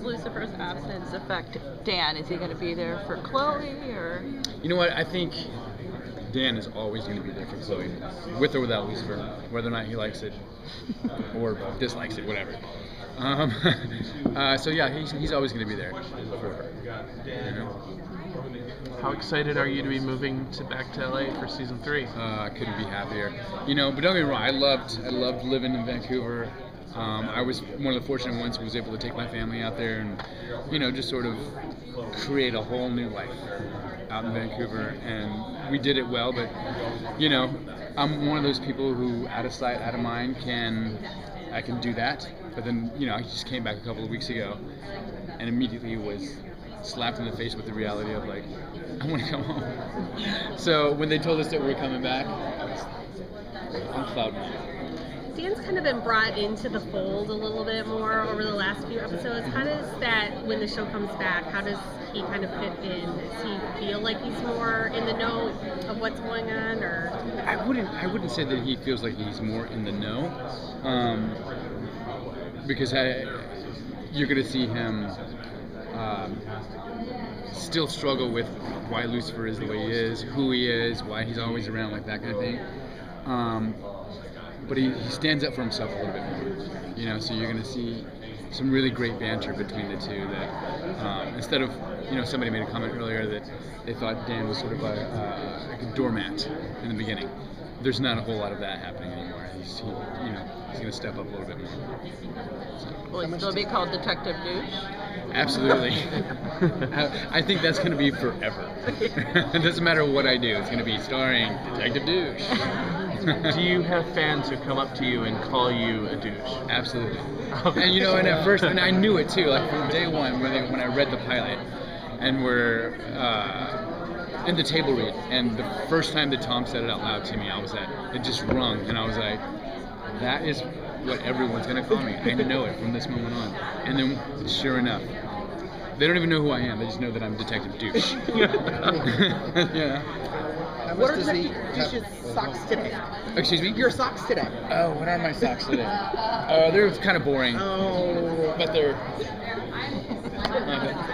Lucifer's absence affect Dan? Is he going to be there for Chloe, or? You know what? I think Dan is always going to be there for Chloe, with or without Lucifer, whether or not he likes it or dislikes it, whatever. So yeah, he's always going to be there for her. You know? How excited are you to be moving back to LA for season 3? I couldn't be happier. You know, but don't get me wrong, I loved living in Vancouver. I was one of the fortunate ones who was able to take my family out there and, you know, just sort of create a whole new life out in Vancouver. And we did it well, but, you know, I'm one of those people who, out of sight, out of mind, I can do that. But then, you know, I just came back a couple of weeks ago and immediately was slapped in the face with the reality of, like, I want to come home. So when they told us that we were coming back, I was on cloud nine. Dan's kind of been brought into the fold a little bit more over the last few episodes. How does that, when the show comes back, how does he kind of fit in? Does he feel like he's more in the know of what's going on, or? I wouldn't say that he feels like he's more in the know, because you're going to see him still struggle with why Lucifer is the way he is, who he is, why he's always around, like that kind of thing. But he stands up for himself a little bit more, you know. So you're going to see some really great banter between the two. That instead of, you know, somebody made a comment earlier that they thought Dan was sort of like a doormat in the beginning. There's not a whole lot of that happening anymore. He's going to step up a little bit more. Will he still be called Detective Douche? Absolutely. I think that's going to be forever. It doesn't matter what I do. It's going to be starring Detective Douche. Do you have fans who come up to you and call you a douche? Absolutely. And you know, and at first, and I knew it too. Like from day one, when I read the pilot, and we're in the table read, and the first time that Tom said it out loud to me, it just rung, and I was like, that is what everyone's gonna call me. I know it from this moment on. And then, sure enough, they don't even know who I am. They just know that I'm Detective Douche. Yeah. What are Detective Douche's socks today? Excuse me? Your socks today. Oh, what are my socks today? They're kind of boring. Oh. But they're...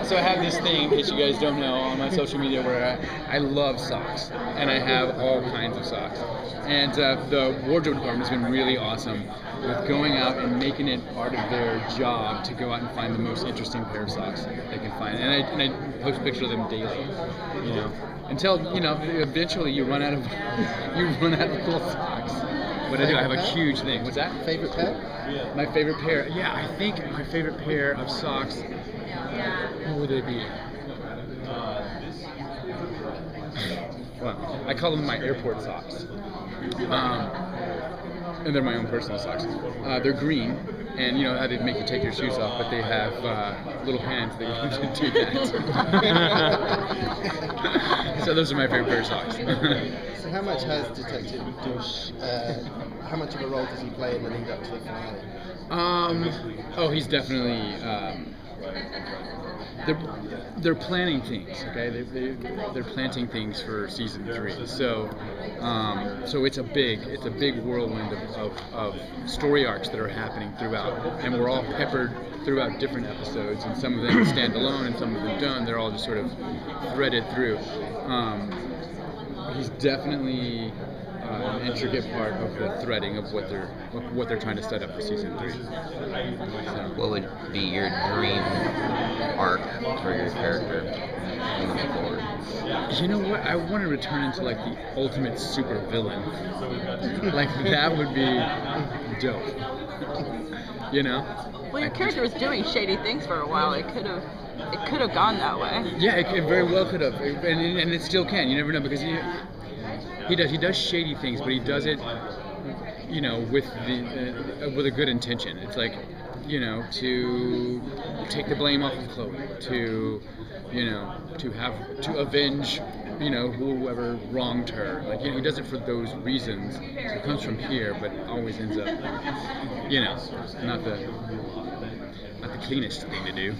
So I have this thing, in case you guys don't know, on my social media where I love socks. And I have all kinds of socks. And the wardrobe department has been really awesome with going out and making it part of their job to go out and find the most interesting pair of socks they can find. And I post pictures of them daily, you know, until, you know, eventually you run out of cool socks. But I do. I have a huge thing. What's that? Favorite pair? My favorite pair? Yeah, I think my favorite pair of socks. What would they be? Well, I call them my airport socks. And they're my own personal socks. They're green, and you know how they make you take your shoes off, but they have little hands that you can do that. So those are my favorite pair of socks. So how much has Detective Douche, how much of a role does he play in the lead up to the finale? He's definitely... They're planning things, okay? They're planting things for season 3. So it's a big whirlwind of story arcs that are happening throughout, and we're all peppered throughout different episodes, and some of them stand alone, and some of them don't. They're all just sort of threaded through. He's definitely an intricate part of the threading of what they're trying to set up for season 3. So. What would be your dream arc for your character moving forward? You know what? I want to return into like the ultimate super villain. Like that would be dope. You know? Well, your character was doing shady things for a while. It could have gone that way. Yeah, it very well could have, and it still can. You never know, because he does shady things, but he does it, you know, with a good intention. It's like, you know, to take the blame off of Chloe, to avenge, you know, whoever wronged her. Like, you know, he does it for those reasons. So it comes from here, but always ends up, you know, not the cleanest thing to do.